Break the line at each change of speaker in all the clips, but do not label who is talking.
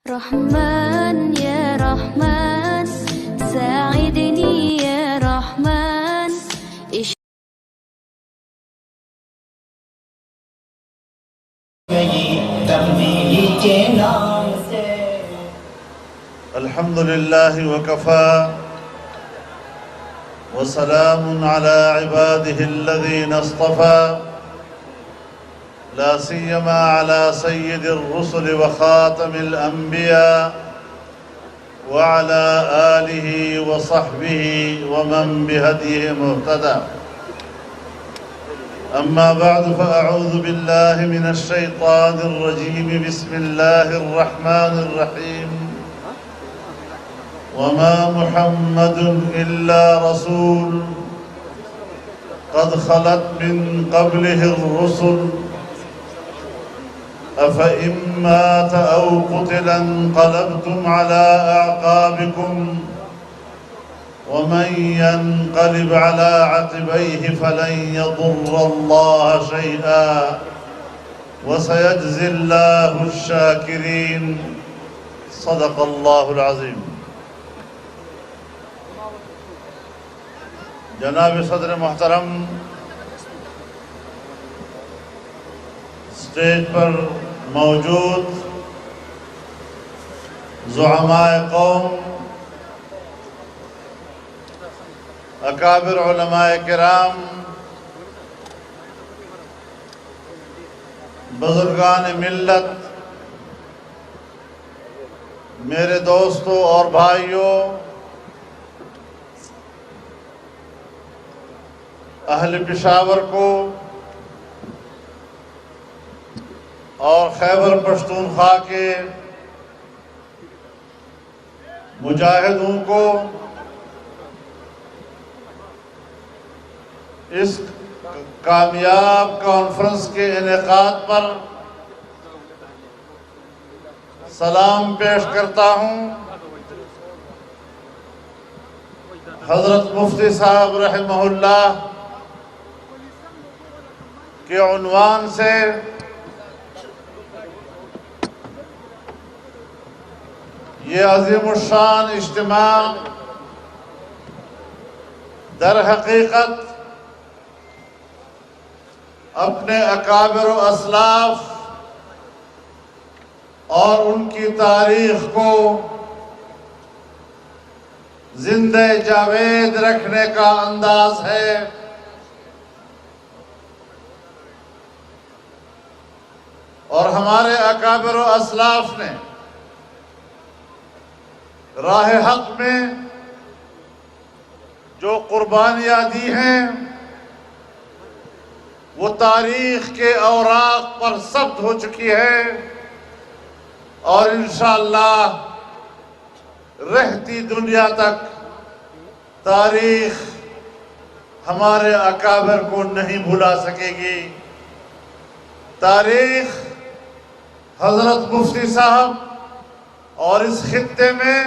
رحمن يا رحمن ساعدني يا رحمن
الحمد لله وكفى وسلام على عباده الذين اصطفى لا سيما على سيد الرسل وخاتم الأنبياء وعلى آله وصحبه ومن بهديه مهتدى أما بعد فأعوذ بالله من الشيطان الرجيم بسم الله الرحمن الرحيم وما محمد إلا رسول قد خلت من قبله الرسل أفإن مات أو قتل انقلبتم على أعقابكم ومن ينقلب على عقبيه فلن يضر الله شيئا وسيجزي الله الشاكرين صدق الله العظيم. جناب صدر محترم، اسٹیج پر موجود زعماء قوم، اکابر علماء کرام، بزرگان ملت، میرے دوستوں اور بھائیوں، اہل پشاور کو اور خیبر پختونخوا کے مجاہدوں کو اس کامیاب کانفرنس کے انعقاد پر سلام پیش کرتا ہوں. حضرت مفتی صاحب رحمہ اللہ کے عنوان سے یہ عظیم الشان اجتماع در حقیقت اپنے اکابر و اسلاف اور ان کی تاریخ کو زندہ جاوید رکھنے کا انداز ہے. اور ہمارے اکابر و اسلاف نے راہ حق میں جو قربانیاں دی ہیں وہ تاریخ کے اوراق پر ثبت ہو چکی ہے، اور انشاءاللہ رہتی دنیا تک تاریخ ہمارے اکابر کو نہیں بھلا سکے گی. تاریخ حضرت مفتی صاحب اور اس خطے میں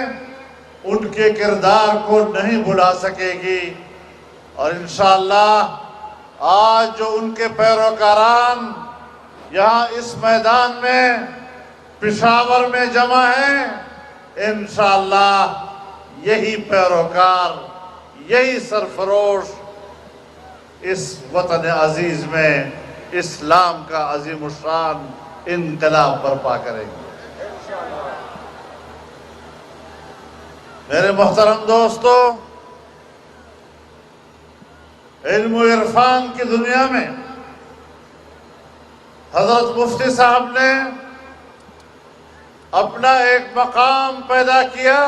ان کے کردار کو نہیں بھلا سکے گی. اور انشاءاللہ آج جو ان کے پیروکاران یہاں اس میدان میں پشاور میں جمع ہیں، انشاءاللہ یہی پیروکار، یہی سرفروش اس وطن عزیز میں اسلام کا عظیم الشان انقلاب برپا کریں گے. میرے محترم دوستو، علم و عرفان کی دنیا میں حضرت مفتی صاحب نے اپنا ایک مقام پیدا کیا.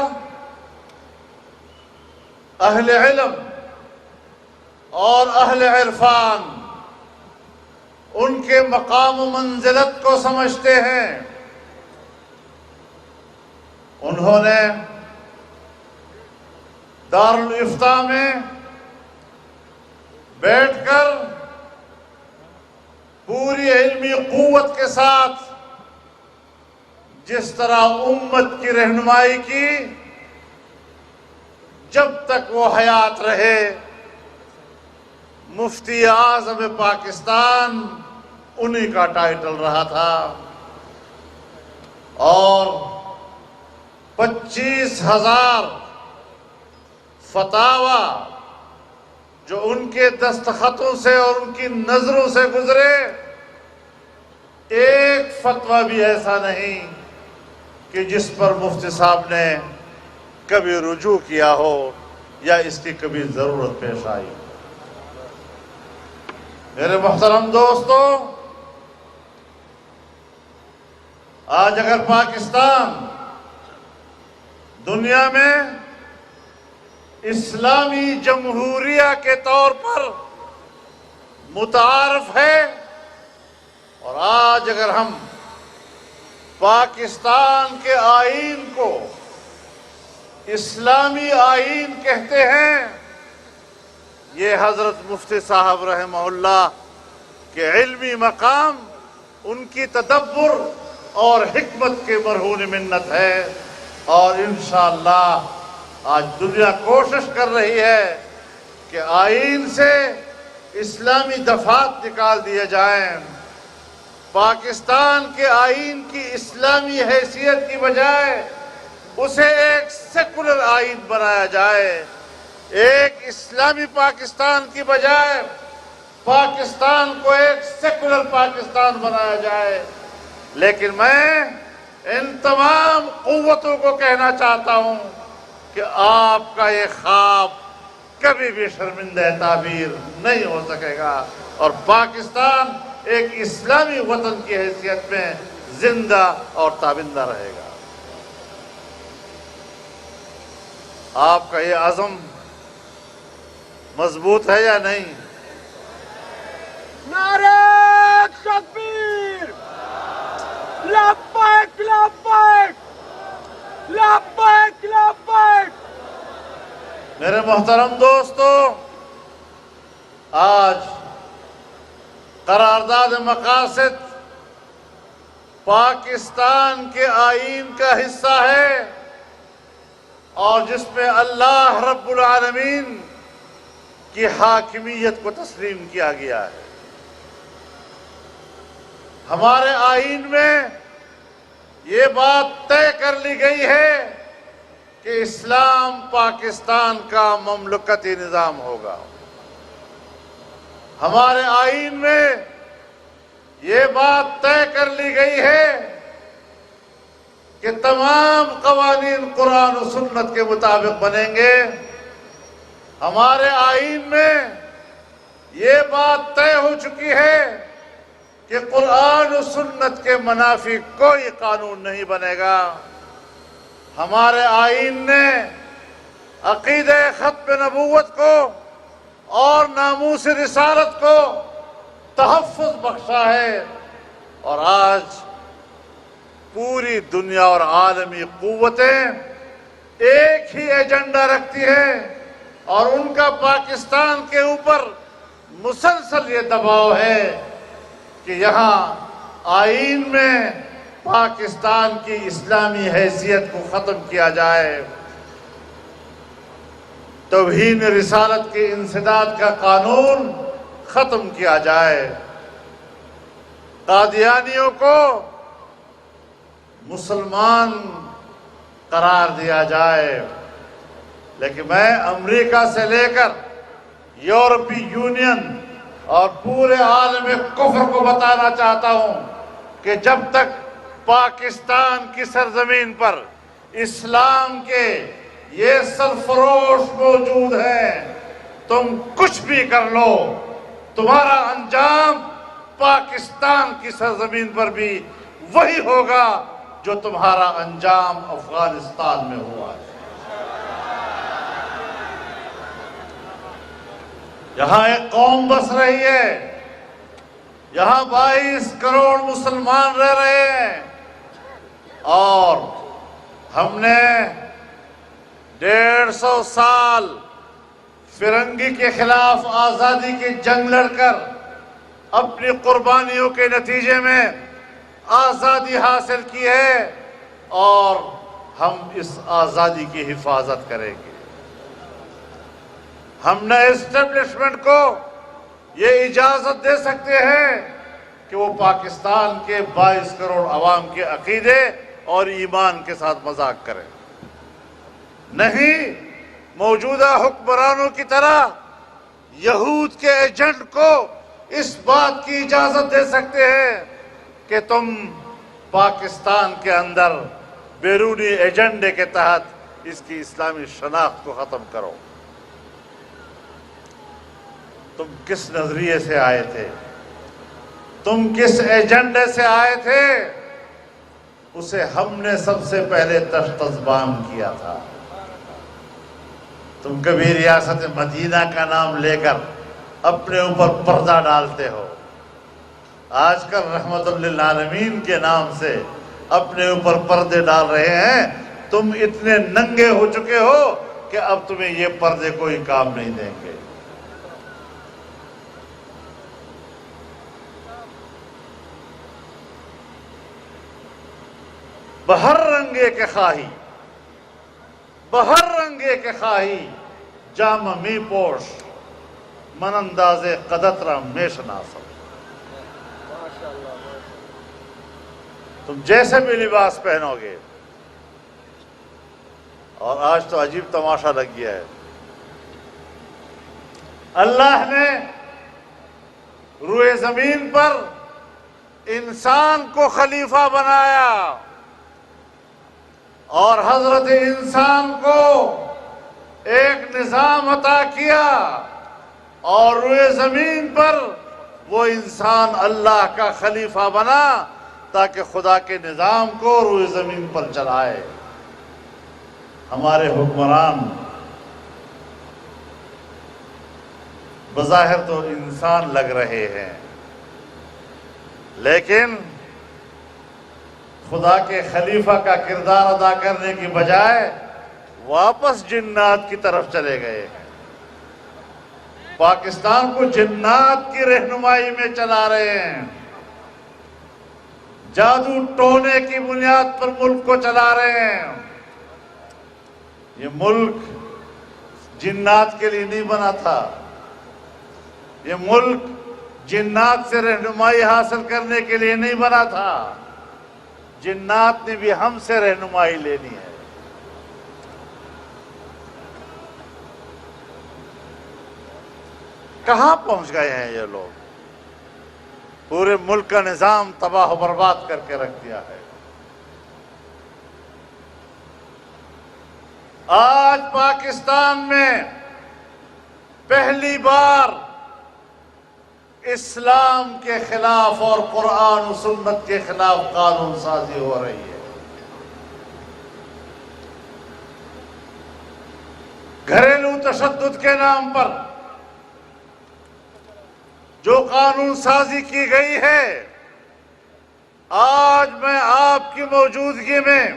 اہل علم اور اہل عرفان ان کے مقام و منزلت کو سمجھتے ہیں. انہوں نے دارالافتاء میں بیٹھ کر پوری علمی قوت کے ساتھ جس طرح امت کی رہنمائی کی، جب تک وہ حیات رہے مفتی اعظم پاکستان انہی کا ٹائٹل رہا تھا. اور 25,000 فتاوا جو ان کے دستخطوں سے اور ان کی نظروں سے گزرے، ایک فتویٰ بھی ایسا نہیں کہ جس پر مفتی صاحب نے کبھی رجوع کیا ہو یا اس کی کبھی ضرورت پیش آئی۔ میرے محترم دوستو، آج اگر پاکستان دنیا میں اسلامی جمہوریہ کے طور پر متعارف ہے، اور آج اگر ہم پاکستان کے آئین کو اسلامی آئین کہتے ہیں، یہ حضرت مفتی صاحب رحمہ اللہ کے علمی مقام، ان کی تدبر اور حکمت کے مرہون منت ہے۔ اور انشاءاللہ آج دنیا کوشش کر رہی ہے کہ آئین سے اسلامی دفعات نکال دیے جائیں، پاکستان کے آئین کی اسلامی حیثیت کی بجائے اسے ایک سیکولر آئین بنایا جائے، ایک اسلامی پاکستان کی بجائے پاکستان کو ایک سیکولر پاکستان بنایا جائے۔ لیکن میں ان تمام قوتوں کو کہنا چاہتا ہوں کہ آپ کا یہ خواب کبھی بھی شرمندہ تعبیر نہیں ہو سکے گا، اور پاکستان ایک اسلامی وطن کی حیثیت میں زندہ اور تابندہ رہے گا۔ آپ کا یہ عزم مضبوط ہے یا نہیں؟
نعرہ تکبیر! لبیک لبیک! لبیک لبیک!
میرے محترم دوستو، آج قرارداد مقاصد پاکستان کے آئین کا حصہ ہے، اور جس میں اللہ رب العالمین کی حاکمیت کو تسلیم کیا گیا ہے۔ ہمارے آئین میں یہ بات طے کر لی گئی ہے کہ اسلام پاکستان کا مملکتی نظام ہوگا۔ ہمارے آئین میں یہ بات طے کر لی گئی ہے کہ تمام قوانین قرآن و سنت کے مطابق بنیں گے۔ ہمارے آئین میں یہ بات طے ہو چکی ہے کہ قرآن و سنت کے منافی کوئی قانون نہیں بنے گا۔ ہمارے آئین نے عقیدہ ختم نبوت کو اور ناموس رسالت کو تحفظ بخشا ہے، اور آج پوری دنیا اور عالمی قوتیں ایک ہی ایجنڈا رکھتی ہیں، اور ان کا پاکستان کے اوپر مسلسل یہ دباؤ ہے کہ یہاں آئین میں پاکستان کی اسلامی حیثیت کو ختم کیا جائے، توہین رسالت کے انسداد کا قانون ختم کیا جائے، قادیانیوں کو مسلمان قرار دیا جائے۔ لیکن میں امریکہ سے لے کر یورپی یونین اور پورے عالم کفر کو بتانا چاہتا ہوں کہ جب تک پاکستان کی سرزمین پر اسلام کے یہ سرفروش موجود ہیں، تم کچھ بھی کر لو، تمہارا انجام پاکستان کی سرزمین پر بھی وہی ہوگا جو تمہارا انجام افغانستان میں ہوا ہے۔ یہاں ایک قوم بس رہی ہے، یہاں 22 کروڑ مسلمان رہ رہے ہیں، اور ہم نے 150 سال فرنگی کے خلاف آزادی کی جنگ لڑ کر اپنی قربانیوں کے نتیجے میں آزادی حاصل کی ہے، اور ہم اس آزادی کی حفاظت کریں گے۔ ہم نہ اسٹیبلشمنٹ کو یہ اجازت دے سکتے ہیں کہ وہ پاکستان کے 22 کروڑ عوام کے عقیدے اور ایمان کے ساتھ مذاق کریں۔ نہیں موجودہ حکمرانوں کی طرح یہود کے ایجنٹ کو اس بات کی اجازت دے سکتے ہیں کہ تم پاکستان کے اندر بیرونی ایجنڈے کے تحت اس کی اسلامی شناخت کو ختم کرو۔ تم کس نظریے سے آئے تھے؟ تم کس ایجنڈے سے آئے تھے؟ اسے ہم نے سب سے پہلے تذبام کیا تھا۔ تم کبھی ریاست مدینہ کا نام لے کر اپنے اوپر پردہ ڈالتے ہو، آج کل رحمت للعالمین کے نام سے اپنے اوپر پردے ڈال رہے ہیں۔ تم اتنے ننگے ہو چکے ہو کہ اب تمہیں یہ پردے کوئی کام نہیں دیں گے۔ بہر رنگے کے خواہی، بہر رنگے کے خواہی، جام می پوش، من انداز قدترا میں شناسم۔ تم جیسے بھی لباس پہنو گے، اور آج تو عجیب تماشا لگ گیا ہے، اللہ نے روئے زمین پر انسان کو خلیفہ بنایا اور حضرت انسان کو ایک نظام عطا کیا، اور روئے زمین پر وہ انسان اللہ کا خلیفہ بنا تاکہ خدا کے نظام کو روئے زمین پر چلائے۔ ہمارے حکمران بظاہر تو انسان لگ رہے ہیں، لیکن خدا کے خلیفہ کا کردار ادا کرنے کی بجائے واپس جنات کی طرف چلے گئے ہیں۔ پاکستان کو جنات کی رہنمائی میں چلا رہے ہیں، جادو ٹونے کی بنیاد پر ملک کو چلا رہے ہیں۔ یہ ملک جنات کے لیے نہیں بنا تھا، یہ ملک جنات سے رہنمائی حاصل کرنے کے لیے نہیں بنا تھا، جنات نے بھی ہم سے رہنمائی لینی ہے۔ کہاں پہنچ گئے ہیں یہ لوگ؟ پورے ملک کا نظام تباہ و برباد کر کے رکھ دیا ہے۔ آج پاکستان میں پہلی بار اسلام کے خلاف اور قرآن و سنت کے خلاف قانون سازی ہو رہی ہے۔ گھریلو تشدد کے نام پر جو قانون سازی کی گئی ہے، آج میں آپ کی موجودگی میں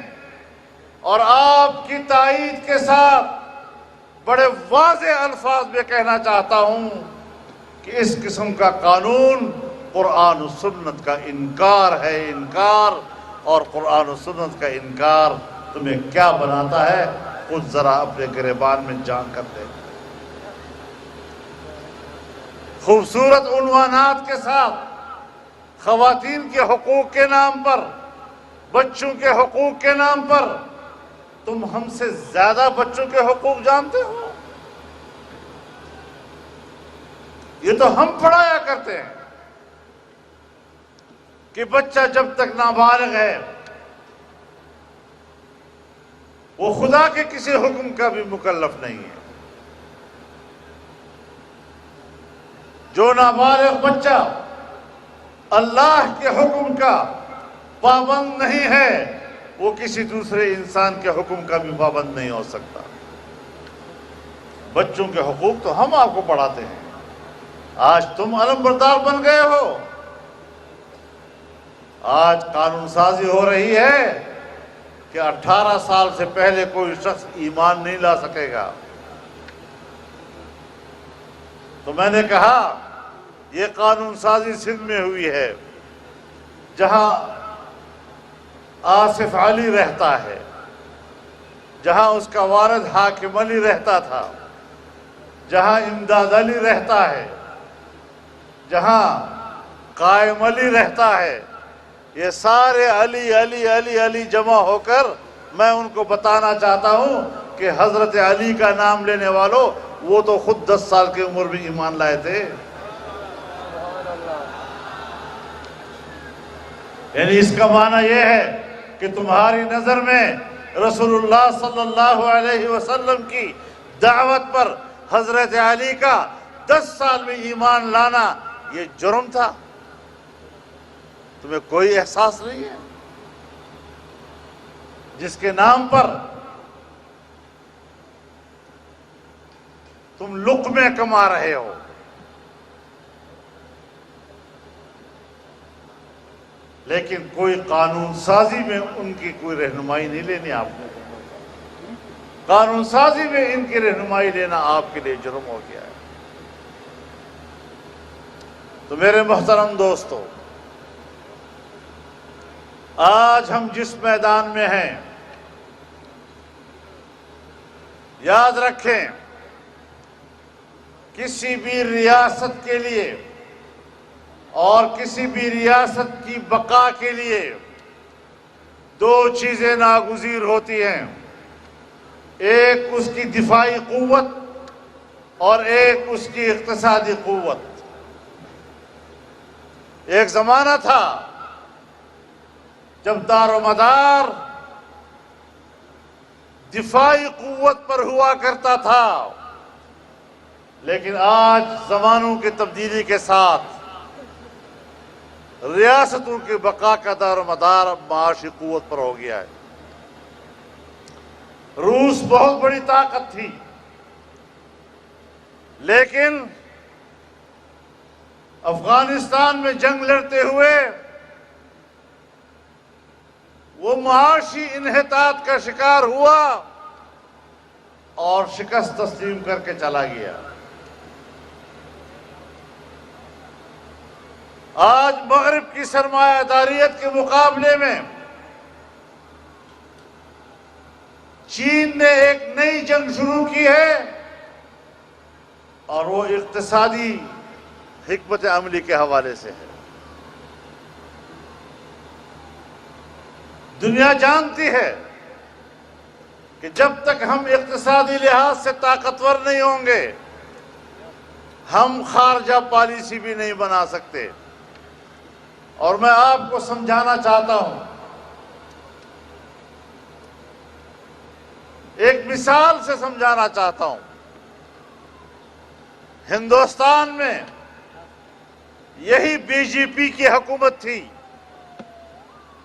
اور آپ کی تائید کے ساتھ بڑے واضح الفاظ میں کہنا چاہتا ہوں کہ اس قسم کا قانون قرآن و سنت کا انکار ہے، انکار، اور قرآن و سنت کا انکار تمہیں کیا بناتا ہے خود ذرا اپنے گریبان میں جان کر دے۔ خوبصورت عنوانات کے ساتھ خواتین کے حقوق کے نام پر، بچوں کے حقوق کے نام پر، تم ہم سے زیادہ بچوں کے حقوق جانتے ہو؟ یہ تو ہم پڑھایا کرتے ہیں کہ بچہ جب تک نابالغ ہے وہ خدا کے کسی حکم کا بھی مکلف نہیں ہے۔ جو نابالغ بچہ اللہ کے حکم کا پابند نہیں ہے وہ کسی دوسرے انسان کے حکم کا بھی پابند نہیں ہو سکتا۔ بچوں کے حقوق تو ہم آپ کو پڑھاتے ہیں، آج تم علم بردار بن گئے ہو۔ آج قانون سازی ہو رہی ہے کہ 18 سال سے پہلے کوئی شخص ایمان نہیں لا سکے گا۔ تو میں نے کہا یہ قانون سازی سندھ میں ہوئی ہے، جہاں آصف علی رہتا ہے، جہاں اس کا والد حاکم علی رہتا تھا، جہاں امداد علی رہتا ہے، جہاں قائم علی رہتا ہے، یہ سارے علی علی علی علی جمع ہو کر میں ان کو بتانا چاہتا ہوں کہ حضرت علی کا نام لینے والوں، وہ تو خود 10 سال کی عمر میں ایمان لائے تھے۔ یعنی اس کا معنی یہ ہے کہ تمہاری نظر میں رسول اللہ صلی اللہ علیہ وسلم کی دعوت پر حضرت علی کا 10 سال میں ایمان لانا یہ جرم تھا؟ تمہیں کوئی احساس نہیں ہے؟ جس کے نام پر تم لقمے کما رہے ہو، لیکن کوئی قانون سازی میں ان کی کوئی رہنمائی نہیں لینی آپ کو۔ قانون سازی میں ان کی رہنمائی لینا آپ کے لیے جرم ہو گیا ہے۔ تو میرے محترم دوستو، آج ہم جس میدان میں ہیں، یاد رکھیں کسی بھی ریاست کے لیے اور کسی بھی ریاست کی بقا کے لیے 2 چیزیں ناگزیر ہوتی ہیں، ایک اس کی دفاعی قوت اور ایک اس کی اقتصادی قوت۔ ایک زمانہ تھا جب دار و مدار دفاعی قوت پر ہوا کرتا تھا، لیکن آج زمانوں کی تبدیلی کے ساتھ ریاستوں کی بقا کا دار و مدار اب معاشی قوت پر ہو گیا ہے۔ روس بہت بڑی طاقت تھی، لیکن افغانستان میں جنگ لڑتے ہوئے وہ معاشی انحطاط کا شکار ہوا اور شکست تسلیم کر کے چلا گیا۔ آج مغرب کی سرمایہ داریت کے مقابلے میں چین نے ایک نئی جنگ شروع کی ہے، اور وہ اقتصادی حکمت عملی کے حوالے سے ہے۔ دنیا جانتی ہے کہ جب تک ہم اقتصادی لحاظ سے طاقتور نہیں ہوں گے، ہم خارجہ پالیسی بھی نہیں بنا سکتے۔ اور میں آپ کو سمجھانا چاہتا ہوں، ایک مثال سے سمجھانا چاہتا ہوں۔ ہندوستان میں یہی بی جے پی کی حکومت تھی،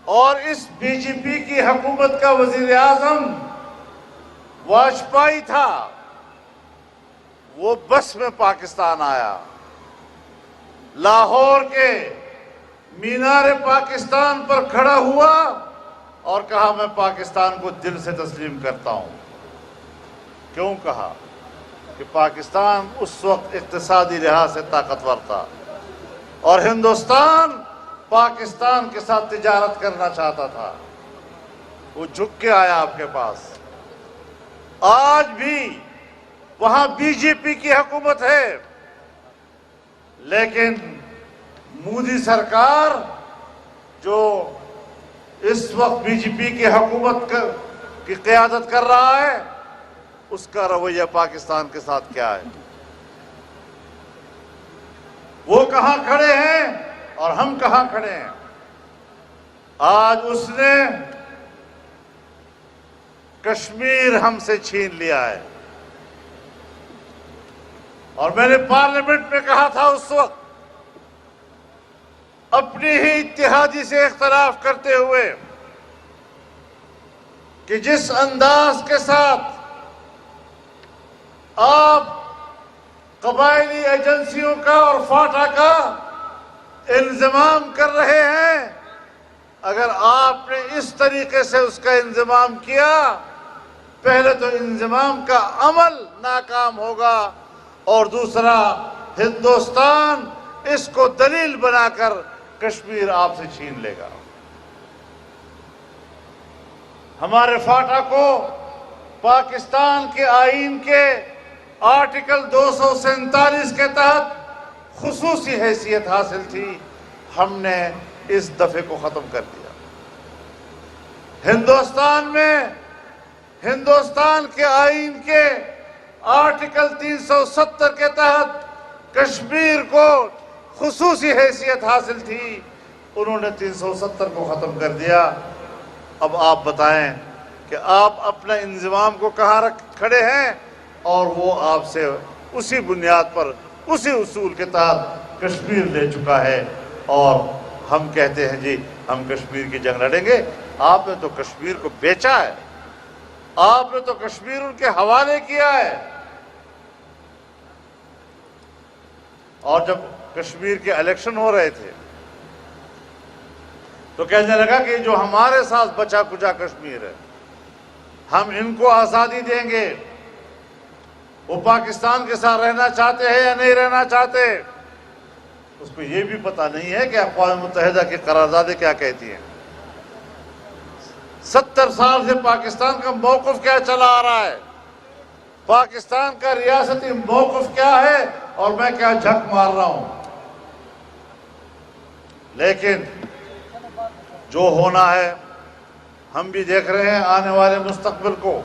اور اس بی جے پی کی حکومت کا وزیر اعظم واجپئی تھا۔ وہ بس میں پاکستان آیا، لاہور کے مینار پاکستان پر کھڑا ہوا اور کہا میں پاکستان کو دل سے تسلیم کرتا ہوں۔ کیوں کہا؟ کہ پاکستان اس وقت اقتصادی لحاظ سے طاقتور تھا، اور ہندوستان پاکستان کے ساتھ تجارت کرنا چاہتا تھا۔ وہ جھک کے آیا آپ کے پاس۔ آج بھی وہاں بی جے پی کی حکومت ہے، لیکن مودی سرکار جو اس وقت بی جے پی کی حکومت کی قیادت کر رہا ہے، اس کا رویہ پاکستان کے ساتھ کیا ہے؟ وہ کہاں کھڑے ہیں اور ہم کہاں کھڑے ہیں؟ آج اس نے کشمیر ہم سے چھین لیا ہے، اور میں نے پارلیمنٹ میں کہا تھا اس وقت، اپنی ہی اتحادی سے اختلاف کرتے ہوئے، کہ جس انداز کے ساتھ آپ قبائلی ایجنسیوں کا اور فاٹا کا انضمام کر رہے ہیں، اگر آپ نے اس طریقے سے اس کا انضمام کیا، پہلے تو انضمام کا عمل ناکام ہوگا، اور دوسرا ہندوستان اس کو دلیل بنا کر کشمیر آپ سے چھین لے گا۔ ہمارے فاٹا کو پاکستان کے آئین کے آرٹیکل 247 کے تحت خصوصی حیثیت حاصل تھی، ہم نے اس دفعے کو ختم کر دیا۔ ہندوستان میں ہندوستان کے آئین کے آرٹیکل 370 کے تحت کشمیر کو خصوصی حیثیت حاصل تھی، انہوں نے 370 کو ختم کر دیا۔ اب آپ بتائیں کہ آپ اپنا انضمام کو کہاں کھڑے ہیں، اور وہ آپ سے اسی بنیاد پر اسی اصول کے تحت کشمیر لے چکا ہے، اور ہم کہتے ہیں جی ہم کشمیر کی جنگ لڑیں گے۔ آپ نے تو کشمیر کو بیچا ہے، آپ نے تو کشمیر ان کے حوالے کیا ہے۔ اور جب کشمیر کے الیکشن ہو رہے تھے تو کہنے لگا کہ جو ہمارے ساتھ بچا کچا کشمیر ہے، ہم ان کو آزادی دیں گے۔ وہ پاکستان کے ساتھ رہنا چاہتے ہیں یا نہیں رہنا چاہتے، اس کو یہ بھی پتہ نہیں ہے کہ اقوام متحدہ کی قراردادیں کیا کہتی ہیں۔ 70 سال سے پاکستان کا موقف کیا چلا آ رہا ہے، پاکستان کا ریاستی موقف کیا ہے، اور میں کیا جھک مار رہا ہوں۔ لیکن جو ہونا ہے، ہم بھی دیکھ رہے ہیں آنے والے مستقبل کو۔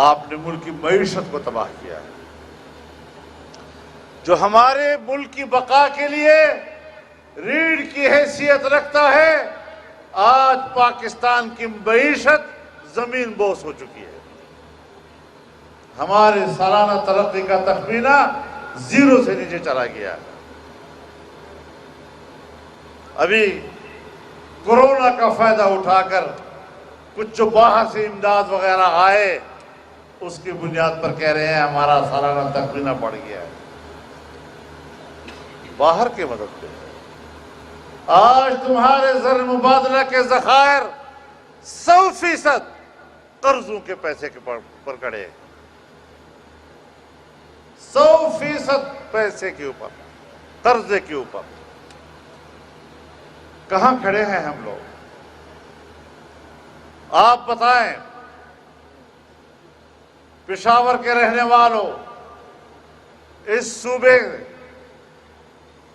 آپ نے ملک کی معیشت کو تباہ کیا ہے۔ جو ہمارے ملک کی بقا کے لیے ریڑھ کی حیثیت رکھتا ہے، آج پاکستان کی معیشت زمین بوس ہو چکی ہے۔ ہمارے سالانہ ترقی کا تخمینہ 0 سے نیچے چلا گیا ہے۔ ابھی کورونا کا فائدہ اٹھا کر کچھ جو باہر سے امداد وغیرہ آئے، اس کی بنیاد پر کہہ رہے ہیں ہمارا سالانہ تخمینہ بڑھ گیا ہے۔ باہر کی مدد پہ آج تمہارے زر مبادلہ کے ذخائر 100% قرضوں کے پیسے کے پر کڑے ہیں۔ 100% پیسے کے اوپر، قرضے کے اوپر۔ کہاں کھڑے ہیں ہم لوگ؟ آپ بتائیں، پشاور کے رہنے والوں، اس صوبے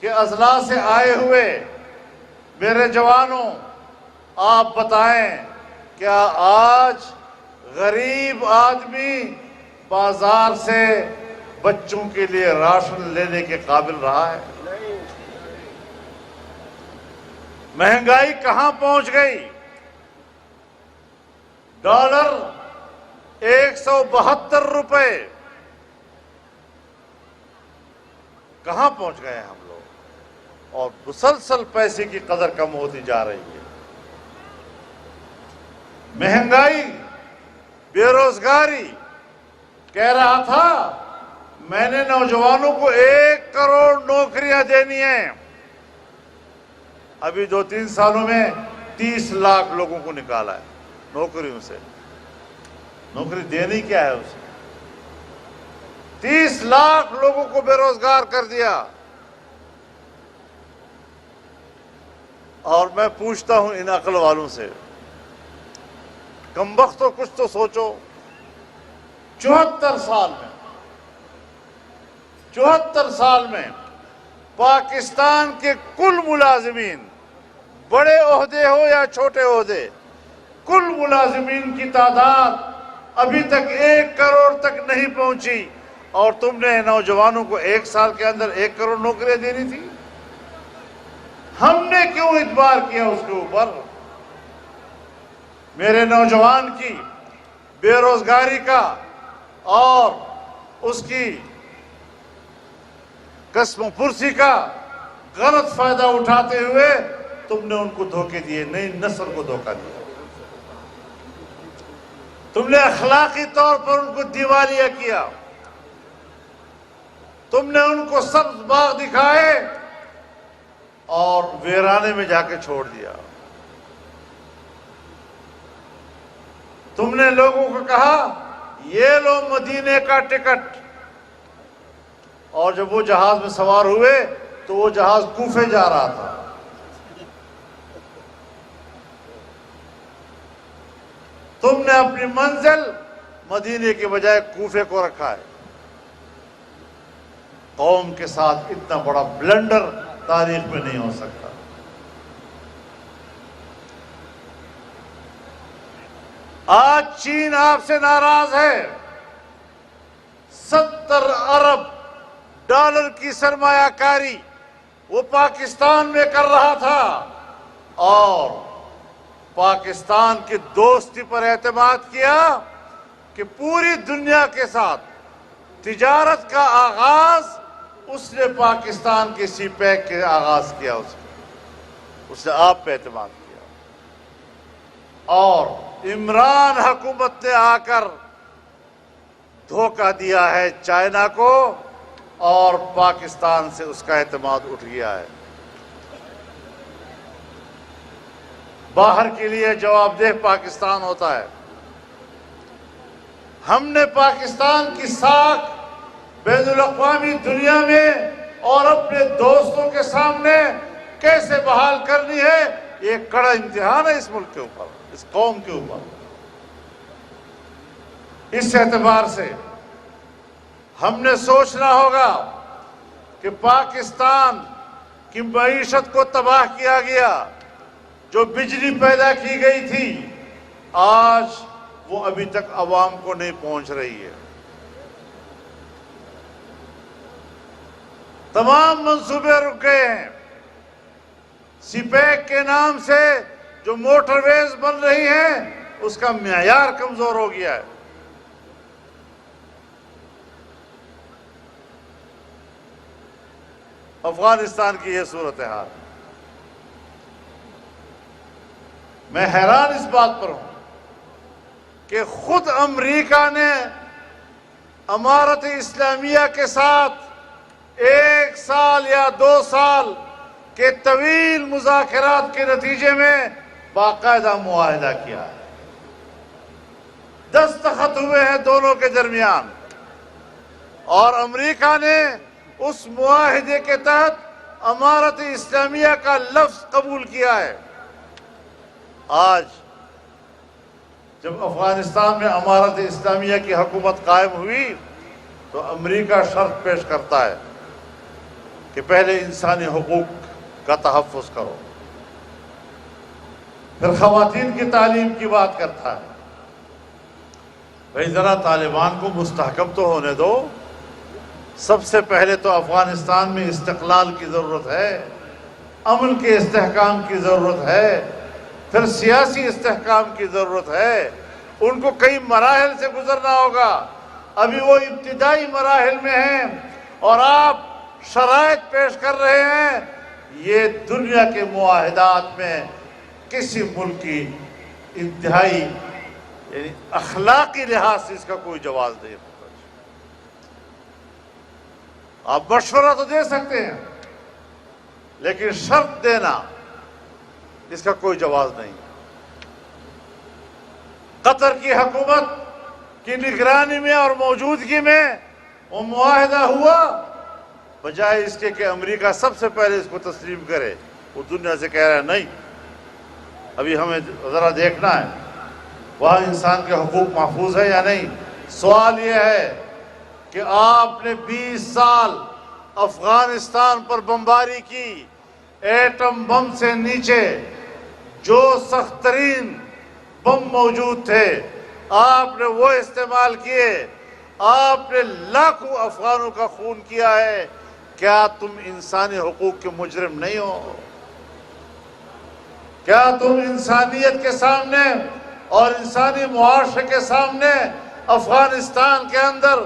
کے اضلاع سے آئے ہوئے میرے جوانوں، آپ بتائیں کیا آج غریب آدمی بازار سے بچوں کے لیے راشن لینے کے قابل رہا ہے؟ مہنگائی کہاں پہنچ گئی؟ ڈالر 172 روپے، کہاں پہنچ گئے ہم لوگ؟ اور مسلسل پیسے کی قدر کم ہوتی جا رہی ہے۔ مہنگائی، بے روزگاری، کہہ رہا تھا میں نے نوجوانوں کو 1 کروڑ نوکریاں دینی ہیں۔ ابھی 2-3 سالوں میں 30 لاکھ لوگوں کو نکالا ہے نوکریوں سے۔ نوکری دینی کیا ہے اسے؟ 30 لاکھ لوگوں کو بے روزگار کر دیا۔ اور میں پوچھتا ہوں ان عقل والوں سے، کمبختو کچھ تو سوچو۔ 74 سال میں پاکستان کے کل ملازمین، بڑے عہدے ہو یا چھوٹے عہدے، کل ملازمین کی تعداد ابھی تک 1 کروڑ تک نہیں پہنچی، اور تم نے نوجوانوں کو 1 سال کے اندر 1 کروڑ نوکریاں دینی تھی۔ ہم نے کیوں اعتبار کیا اس کے اوپر؟ میرے نوجوان کی بے روزگاری کا اور اس کی قسم و پرسی کا غلط فائدہ اٹھاتے ہوئے تم نے ان کو دھوکے دیے، نئی نسل کو دھوکہ دیا۔ تم نے اخلاقی طور پر ان کو دیوالیہ کیا، تم نے ان کو سبز باغ دکھائے اور ویرانے میں جا کے چھوڑ دیا۔ تم نے لوگوں کو کہا یہ لو مدینے کا ٹکٹ، اور جب وہ جہاز میں سوار ہوئے تو وہ جہاز کوفے جا رہا تھا۔ تم نے اپنی منزل مدینے کے بجائے کوفے کو رکھا ہے۔ قوم کے ساتھ اتنا بڑا بلنڈر تاریخ میں نہیں ہو سکتا۔ آج چین آپ سے ناراض ہے. 70 ارب ڈالر کی سرمایہ کاری وہ پاکستان میں کر رہا تھا اور پاکستان کی دوستی پر اعتماد کیا کہ پوری دنیا کے ساتھ تجارت کا آغاز اس نے پاکستان کے سی پیک کے آغاز کیا. اس نے آپ پہ اعتماد کیا اور عمران حکومت نے آ کر دھوکہ دیا ہے چائنا کو اور پاکستان سے اس کا اعتماد اٹھ گیا ہے. باہر کے لیے جواب دہ پاکستان ہوتا ہے. ہم نے پاکستان کی ساکھ بین الاقوامی دنیا میں اور اپنے دوستوں کے سامنے کیسے بحال کرنی ہے، یہ کڑا امتحان ہے اس ملک کے اوپر، اس قوم کے اوپر. اس اعتبار سے ہم نے سوچنا ہوگا کہ پاکستان کی معیشت کو تباہ کیا گیا، جو بجلی پیدا کی گئی تھی آج وہ ابھی تک عوام کو نہیں پہنچ رہی ہے. تمام منصوبے رک گئے ہیں. سی پیک کے نام سے جو موٹر ویز بن رہی ہیں اس کا معیار کمزور ہو گیا ہے. افغانستان کی یہ صورتحال، میں حیران اس بات پر ہوں کہ خود امریکہ نے امارت اسلامیہ کے ساتھ 1 سال یا 2 سال کے طویل مذاکرات کے نتیجے میں باقاعدہ معاہدہ کیا ہے. دستخط ہوئے ہیں دونوں کے درمیان اور امریکہ نے اس معاہدے کے تحت امارت اسلامیہ کا لفظ قبول کیا ہے. آج جب افغانستان میں امارت اسلامیہ کی حکومت قائم ہوئی تو امریکہ شرط پیش کرتا ہے کہ پہلے انسانی حقوق کا تحفظ کرو، پھر خواتین کی تعلیم کی بات کرتا ہے. بھئی ذرا طالبان کو مستحکم تو ہونے دو. سب سے پہلے تو افغانستان میں استقلال کی ضرورت ہے، امن کے استحکام کی ضرورت ہے، پھر سیاسی استحکام کی ضرورت ہے. ان کو کئی مراحل سے گزرنا ہوگا. ابھی وہ ابتدائی مراحل میں ہیں اور آپ شرائط پیش کر رہے ہیں. یہ دنیا کے معاہدات میں کسی ملک کی انتہائی یعنی اخلاقی لحاظ سے اس کا کوئی جواز نہیں ہوتا. آپ مشورہ تو دے سکتے ہیں لیکن شرط دینا اس کا کوئی جواز نہیں. قطر کی حکومت کی نگرانی میں اور موجودگی میں وہ معاہدہ ہوا، بجائے اس کے کہ امریکہ سب سے پہلے اس کو تسلیم کرے. وہ دنیا سے کہہ رہا ہے نہیں، ابھی ہمیں ذرا دیکھنا ہے وہاں انسان کے حقوق محفوظ ہے یا نہیں. سوال یہ ہے کہ آپ نے 20 سال افغانستان پر بمباری کی، ایٹم بم سے نیچے جو سخت ترین بم موجود تھے آپ نے وہ استعمال کیے. آپ نے لاکھوں افغانوں کا خون کیا ہے. کیا تم انسانی حقوق کے مجرم نہیں ہو؟ کیا تم انسانیت کے سامنے اور انسانی معاشرے کے سامنے افغانستان کے اندر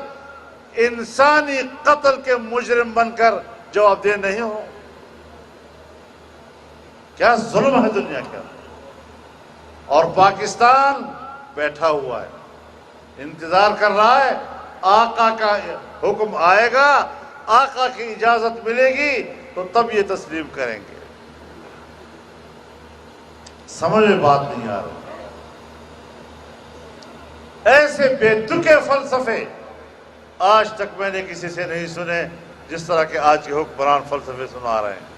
انسانی قتل کے مجرم بن کر جواب دہ نہیں ہو؟ کیا ظلم ہے دنیا کا؟ اور پاکستان بیٹھا ہوا ہے، انتظار کر رہا ہے. آقا کا حکم آئے گا، آقا کی اجازت ملے گی تو تب یہ تسلیم کریں گے. سمجھ میں بات نہیں آ رہی. ایسے بے تکے فلسفے آج تک میں نے کسی سے نہیں سنے جس طرح کے آج کے حکمران فلسفے سنا رہے ہیں.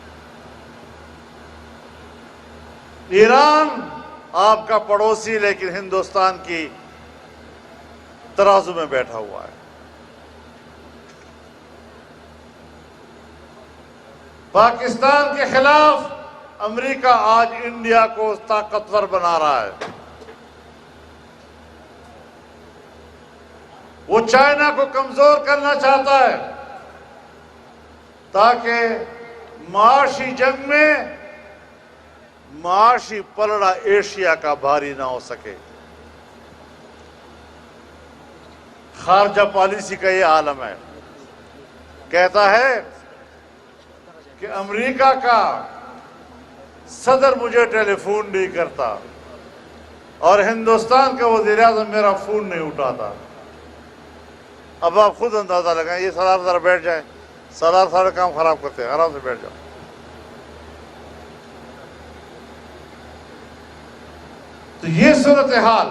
ایران آپ کا پڑوسی لیکن ہندوستان کی ترازو میں بیٹھا ہوا ہے. پاکستان کے خلاف امریکہ آج انڈیا کو طاقتور بنا رہا ہے. وہ چائنا کو کمزور کرنا چاہتا ہے تاکہ معاشی جنگ میں معاشی پلڑا ایشیا کا بھاری نہ ہو سکے۔ خارجہ پالیسی کا یہ عالم ہے، کہتا ہے کہ امریکہ کا صدر مجھے ٹیلی فون نہیں کرتا اور ہندوستان کا وزیر اعظم میرا فون نہیں اٹھاتا۔ اب آپ خود اندازہ لگائیں، یہ سالار ذرا بیٹھ جائیں، سالار سارے کام خراب کرتے ہیں، آرام سے بیٹھ جاؤ۔ تو یہ صورتحال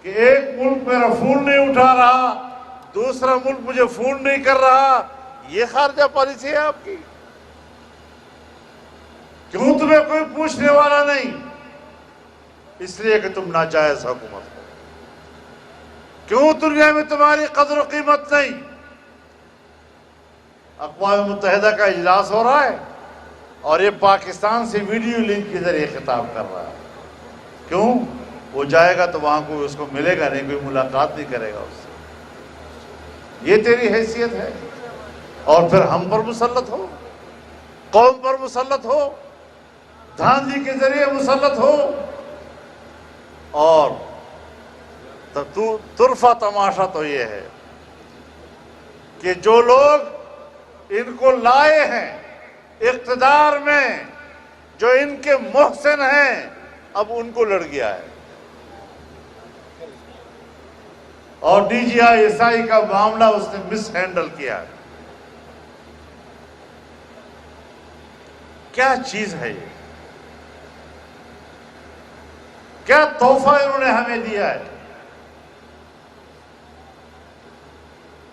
کہ ایک ملک میرا فون نہیں اٹھا رہا، دوسرا ملک مجھے فون نہیں کر رہا، یہ خارجہ پالیسی ہے آپ کی؟ کیوں تمہیں کوئی پوچھنے والا نہیں؟ اس لیے کہ تم ناجائز حکومت ہو۔ کیوں دنیا میں تمہاری قدر و قیمت نہیں؟ اقوام متحدہ کا اجلاس ہو رہا ہے اور یہ پاکستان سے ویڈیو لنک کے ذریعے خطاب کر رہا ہے۔ کیوں؟ وہ جائے گا تو وہاں کوئی اس کو ملے گا نہیں، کوئی ملاقات نہیں کرے گا اس سے۔ یہ تیری حیثیت ہے؟ اور پھر ہم پر مسلط ہو، قوم پر مسلط ہو، دھاندلی کے ذریعے مسلط ہو، اور طرفہ تماشا تو یہ ہے کہ جو لوگ ان کو لائے ہیں اقتدار میں، جو ان کے محسن ہیں، اب ان کو لڑ گیا ہے۔ اور D G I S I کا معاملہ اس نے مس ہینڈل کیا ہے۔ کیا چیز ہے یہ؟ کیا تحفہ انہوں نے ہمیں دیا ہے؟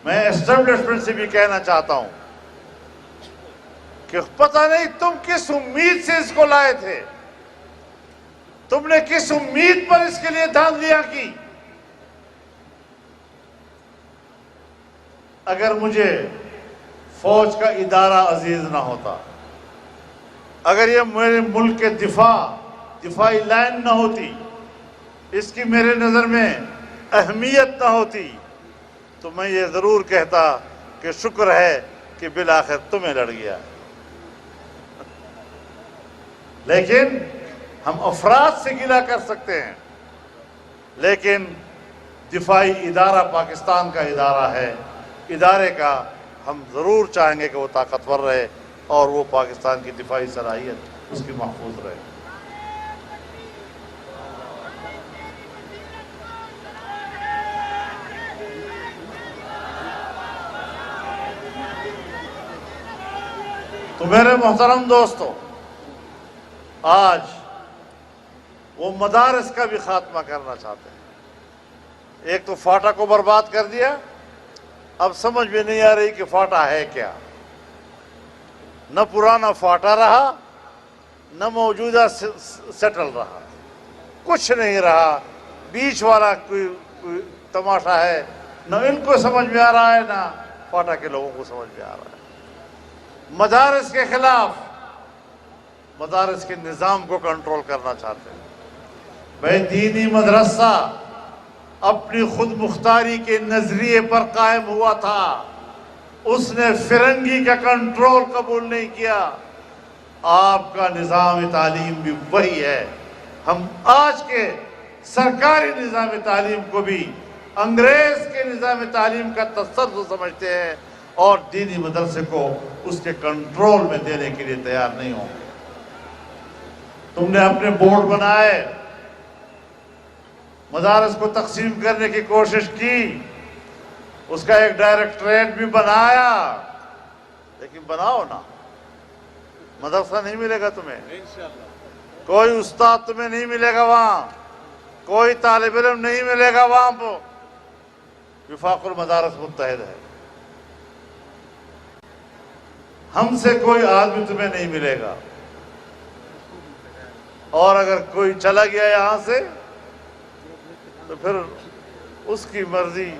میں اسٹیبلشمنٹ سے بھی کہنا چاہتا ہوں کہ پتہ نہیں تم کس امید سے اس کو لائے تھے، تم نے کس امید پر اس کے لیے دھاندلیاں کی؟ اگر مجھے فوج کا ادارہ عزیز نہ ہوتا، اگر یہ میرے ملک کے دفاعی لائن نہ ہوتی، اس کی میرے نظر میں اہمیت نہ ہوتی، تو میں یہ ضرور کہتا کہ شکر ہے کہ بالآخر تمہیں لڑ گیا۔ لیکن ہم افراد سے گلہ کر سکتے ہیں، لیکن دفاعی ادارہ پاکستان کا ادارہ ہے، ادارے کا ہم ضرور چاہیں گے کہ وہ طاقتور رہے اور وہ پاکستان کی دفاعی صلاحیت اس کی محفوظ رہے۔ تو میرے محترم دوستو، آج وہ مدارس کا بھی خاتمہ کرنا چاہتے ہیں۔ ایک تو فاٹا کو برباد کر دیا، اب سمجھ میں نہیں آ رہی کہ فاٹا ہے کیا۔ نہ پرانا فاٹا رہا، نہ موجودہ سیٹل رہا، کچھ نہیں رہا، بیچ والا کوئی تماشا ہے، نہ ان کو سمجھ میں آ رہا ہے نہ فاٹا کے لوگوں کو سمجھ میں آ رہا ہے۔ مدارس کے خلاف، مدارس کے نظام کو کنٹرول کرنا چاہتے ہیں۔ بھائی دینی مدرسہ اپنی خود مختاری کے نظریے پر قائم ہوا تھا، اس نے فرنگی کا کنٹرول قبول نہیں کیا۔ آپ کا نظام تعلیم بھی وہی ہے۔ ہم آج کے سرکاری نظام تعلیم کو بھی انگریز کے نظام تعلیم کا تصرف سمجھتے ہیں اور دینی مدرسے کو اس کے کنٹرول میں دینے کے لیے تیار نہیں ہوں گے۔ تم نے اپنے بورڈ بنائے، مدارس کو تقسیم کرنے کی کوشش کی، اس کا ایک ڈائریکٹریٹ بھی بنایا، لیکن بناؤ نا، مدرسہ نہیں ملے گا تمہیں، کوئی استاد تمہیں نہیں ملے گا وہاں، کوئی طالب علم نہیں ملے گا وہاں پر۔ وفاق المدارس متحد ہے، ہم سے کوئی آدمی تمہیں نہیں ملے گا، اور اگر کوئی چلا گیا یہاں سے تو پھر اس کی مرضی،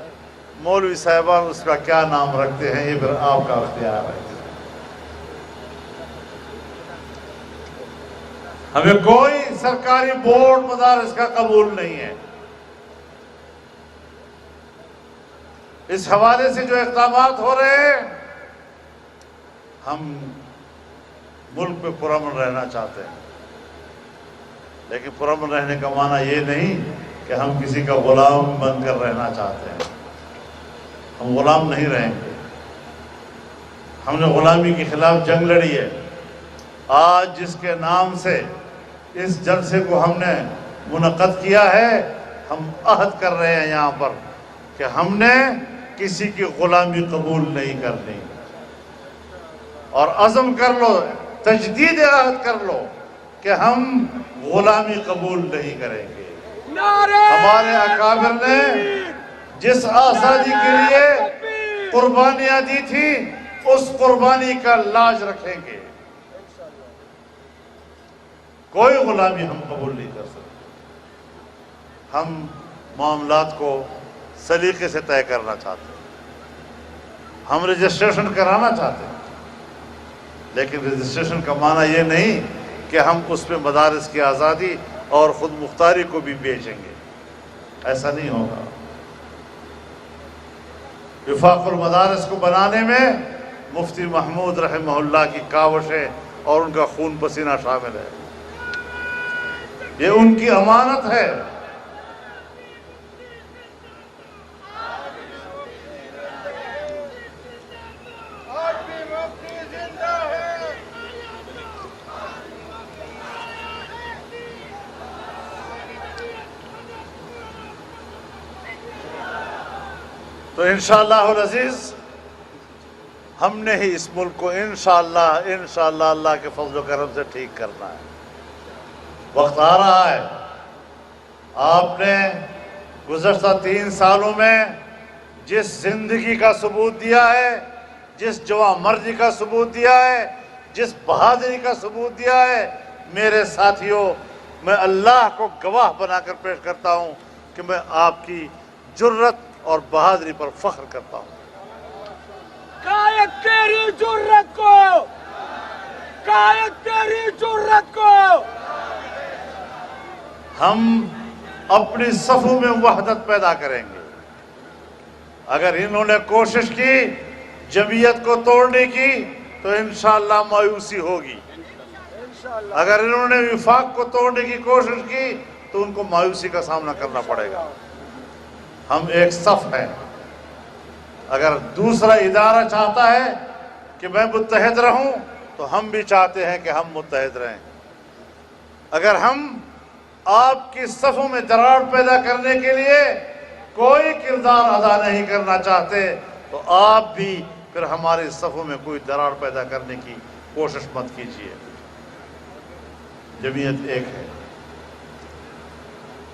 مولوی صاحبان اس کا کیا نام رکھتے ہیں یہ پھر آپ کا اختیار ہے۔ ہمیں کوئی سرکاری بورڈ مدارس کا قبول نہیں ہے۔ اس حوالے سے جو اقدامات ہو رہے ہیں، ہم ملک میں پرامن رہنا چاہتے ہیں، لیکن پرامن رہنے کا معنی یہ نہیں کہ ہم کسی کا غلام بن کر رہنا چاہتے ہیں۔ ہم غلام نہیں رہیں گے۔ ہم نے غلامی کے خلاف جنگ لڑی ہے۔ آج جس کے نام سے اس جلسے کو ہم نے منعقد کیا ہے، ہم عہد کر رہے ہیں یہاں پر کہ ہم نے کسی کی غلامی قبول نہیں کرنی، اور عزم کر لو، تجدید عہد کر لو کہ ہم غلامی قبول نہیں کریں گے۔ ہمارے اکابر نے جس آزادی کے لیے قربانیاں دی تھی، اس قربانی کا لاج رکھیں گے۔ کوئی غلامی ہم قبول نہیں کر سکتے۔ ہم معاملات کو سلیقے سے طے کرنا چاہتے ہیں، ہم رجسٹریشن کرانا چاہتے ہیں، لیکن رجسٹریشن کا معنی یہ نہیں کہ ہم اس پہ مدارس کی آزادی اور خود مختاری کو بھی بیچیں گے۔ ایسا نہیں ہوگا۔ وفاق المدارس کو بنانے میں مفتی محمود رحمہ اللہ کی کاوشیں اور ان کا خون پسینہ شامل ہے۔ یہ ان کی امانت ہے۔ تو انشاءاللہ العزیز ہم نے ہی اس ملک کو انشاءاللہ اللہ کے فضل و کرم سے ٹھیک کرنا ہے۔ وقت آ رہا ہے۔ آپ نے گزشتہ 3 سالوں میں جس زندگی کا ثبوت دیا ہے، جس جواں مرضی کا ثبوت دیا ہے، جس بہادری کا ثبوت دیا ہے، میرے ساتھیوں، میں اللہ کو گواہ بنا کر پیش کرتا ہوں کہ میں آپ کی جرت اور بہادری پر فخر کرتا ہوں۔
قائد تیری جرت کو، قائد تیری جرت کو۔
ہم اپنی صفوں میں وحدت پیدا کریں گے۔ اگر انہوں نے کوشش کی جمعیت کو توڑنے کی تو انشاءاللہ مایوسی ہوگی۔ اگر انہوں نے وفاق کو توڑنے کی کوشش کی تو ان کو مایوسی کا سامنا کرنا پڑے گا۔ ہم ایک صف ہیں۔ اگر دوسرا ادارہ چاہتا ہے کہ میں متحد رہوں تو ہم بھی چاہتے ہیں کہ ہم متحد رہیں۔ اگر ہم آپ کی صفوں میں دراڑ پیدا کرنے کے لیے کوئی کردار ادا نہیں کرنا چاہتے تو آپ بھی پھر ہماری صفوں میں کوئی دراڑ پیدا کرنے کی کوشش مت کیجیے۔ جمعیت ایک ہے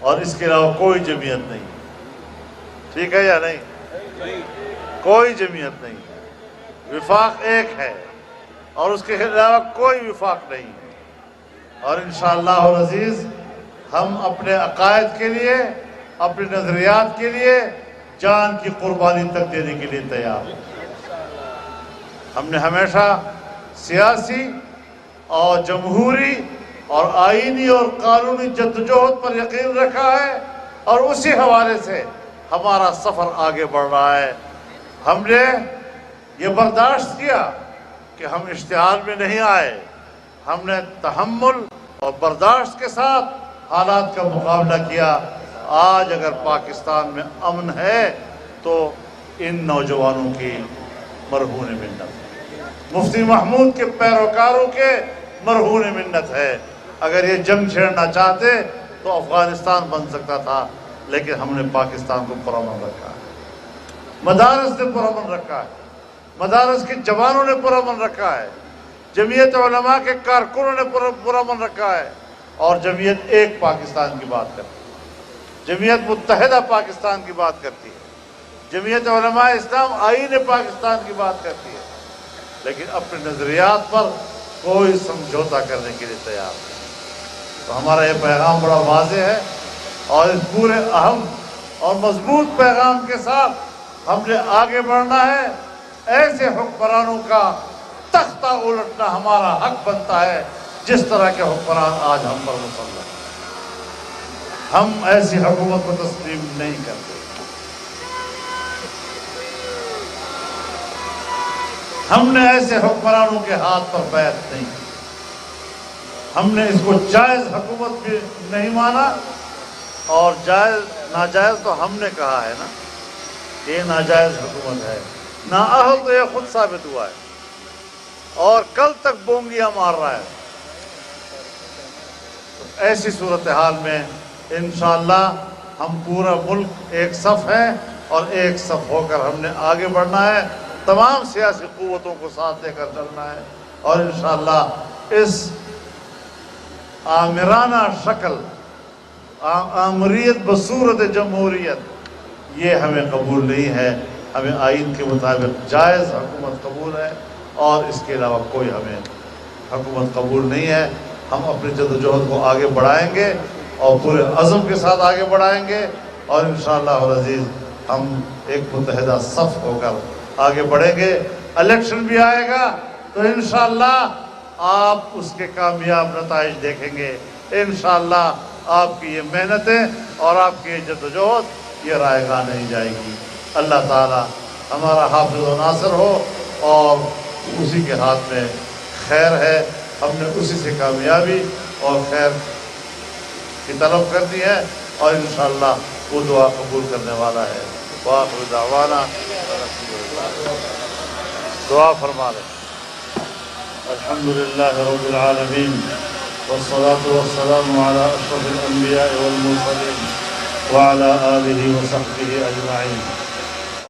اور اس کے علاوہ کوئی جمعیت نہیں۔ ٹھیک ہے یا نہیں؟ کوئی جمعیت نہیں ہے۔ وفاق ایک ہے اور اس کے علاوہ کوئی وفاق نہیں ہے۔ اور انشاءاللہ العزیز ہم اپنے عقائد کے لیے، اپنے نظریات کے لیے جان کی قربانی تک دینے کے لیے تیار ہیں۔ ہم نے ہمیشہ سیاسی اور جمہوری اور آئینی اور قانونی جدوجہد پر یقین رکھا ہے، اور اسی حوالے سے ہمارا سفر آگے بڑھ رہا ہے۔ ہم نے یہ برداشت کیا کہ ہم اشتعال میں نہیں آئے۔ ہم نے تحمل اور برداشت کے ساتھ حالات کا مقابلہ کیا۔ آج اگر پاکستان میں امن ہے تو ان نوجوانوں کی مرہون منت ہے، مفتی محمود کے پیروکاروں کے مرہون منت ہے۔ اگر یہ جنگ چھیڑنا چاہتے تو افغانستان بن سکتا تھا، لیکن ہم نے پاکستان کو پرامن رکھا ہے، مدارس نے پرامن رکھا ہے، مدارس کے جوانوں نے پرامن رکھا ہے، جمعیت علماء کے کارکنوں نے پرامن رکھا ہے، اور جمعیت ایک پاکستان کی بات کرتی ہے، جمعیت متحدہ پاکستان کی بات کرتی ہے، جمعیت علماء اسلام آئین پاکستان کی بات کرتی ہے، لیکن اپنے نظریات پر کوئی سمجھوتا کرنے کے لیے تیار نہیں۔ تو ہمارا یہ پیغام بڑا واضح ہے، اور اس پورے اہم اور مضبوط پیغام کے ساتھ ہم نے آگے بڑھنا ہے۔ ایسے حکمرانوں کا تختہ الٹنا ہمارا حق بنتا ہے جس طرح کے حکمران آج ہم پر مسلط ہیں۔ ہم ایسی حکومت کو تسلیم نہیں کرتے۔ ہم نے ایسے حکمرانوں کے ہاتھ پر بیعت نہیں، ہم نے اس کو جائز حکومت بھی نہیں مانا، اور جائز ناجائز تو ہم نے کہا ہے نا، یہ ناجائز حکومت ہے، نااہل تو یہ خود ثابت ہوا ہے، اور کل تک بونگیاں مار رہا ہے۔ ایسی صورتحال میں انشاءاللہ ہم پورا ملک ایک صف ہے، اور ایک صف ہو کر ہم نے آگے بڑھنا ہے، تمام سیاسی قوتوں کو ساتھ لے کر چلنا ہے، اور انشاءاللہ اس آمرانہ شکل، آمریت بصورت جمہوریت، یہ ہمیں قبول نہیں ہے۔ ہمیں آئین کے مطابق جائز حکومت قبول ہے، اور اس کے علاوہ کوئی ہمیں حکومت قبول نہیں ہے۔ ہم اپنی جدوجہد کو آگے بڑھائیں گے، اور پورے عزم کے ساتھ آگے بڑھائیں گے، اور انشاءاللہ العزیز ہم ایک متحدہ صف ہو کر آگے بڑھیں گے۔ الیکشن بھی آئے گا تو انشاءاللہ آپ اس کے کامیاب نتائج دیکھیں گے۔ انشاءاللہ آپ کی یہ محنتیں اور آپ کی یہ جدوجہد یہ رائے گاہ نہیں جائے گی۔ اللہ تعالی ہمارا حافظ و ناصر ہو، اور اسی کے ہاتھ میں خیر ہے، ہم نے اسی سے کامیابی اور خیر کی طلب کرنی ہے، اور انشاءاللہ وہ دعا قبول کرنے والا ہے۔ وآخر دعوانا دعا فرما لیں۔ الحمدللہ رب العالمین، والصلاة والسلام على أشرف الأنبياء والمرسلين وعلى آلہ وصحبہ اجمعین۔